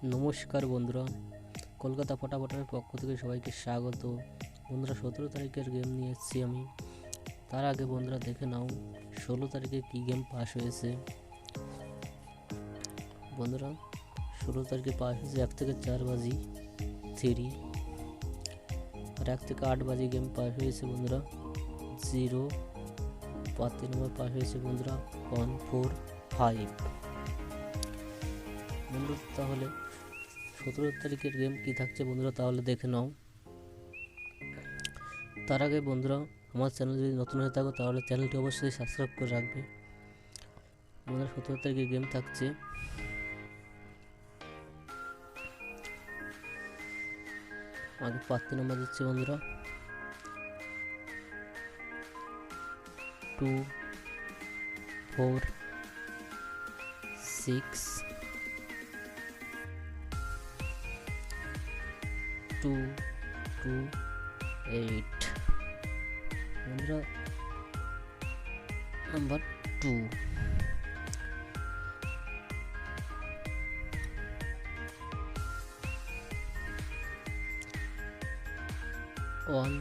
নমস্কার বন্ধুরা, কলকাতা ফটাফটের পক্ষ থেকে সবাইকে স্বাগত। বন্ধুরা, 17 তারিখের গেম নিয়ে এসেছি আমি। তার আগে বন্ধুরা দেখে নাও 16 তারিখে কী গেম পাস হয়েছে। বন্ধুরা, 16 তারিখে পাস হয়েছে 1 থেকে 4 বাজি 3, আর 1 থেকে 8 বাজি গেম পাস হয়েছে বন্ধুরা 0, 5 নম্বর পাস হয়েছে বন্ধুরা 145। বন্ধুরা, তাহলে 17 তারিখের গেম কি থাকছে বন্ধুরা তাহলে দেখে নাও। তার আগে বন্ধুরা, আমার চ্যানেল যদি নতুন হয়ে থাকো তাহলে চ্যানেলটি অবশ্যই সাবস্ক্রাইব করে রাখবে। বন্ধুরা, 17 তারিখে গেম থাকছে আগে 5 নম্বর দিচ্ছে বন্ধুরা 2, 4, 6, 2, 2, 8। বন্ধুরা, নাম্বার 2, 1,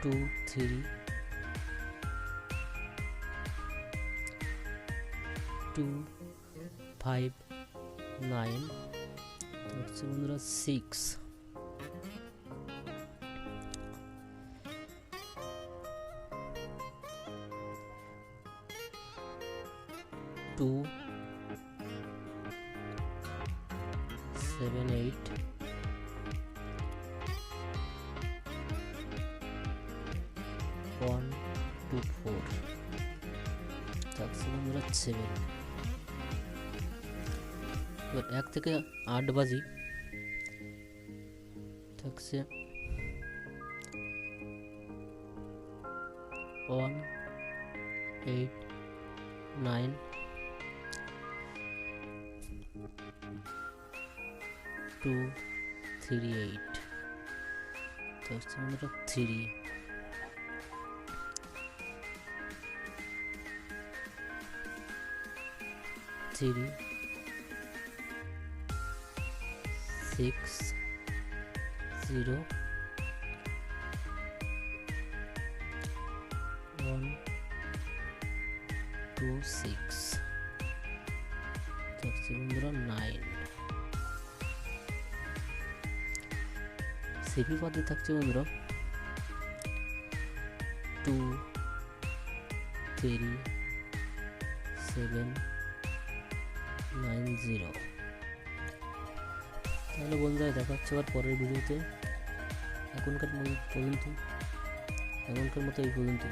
2, 3, 2, 5, 9। হচ্ছে বন্ধুরা 6, 2, 7, 8, 1, 2, 4। থাকছে বন্ধুরা 7। এবার 1 থেকে 8 বাজি থাকছে 1, 8, 9, 2, 3, 8। থাকছে বন্ধুরা 3, 3, 6, 0, 1, 2, 6। থাকছে বন্ধুরা 9। সিপি পদে থাকছে বন্ধুরা 2, 3, 7, 9, 0। তাহলে বন্ধুরা দেখা হচ্ছে আবার পরের ভিডিওতে। এখনকার মতো এই পর্যন্ত।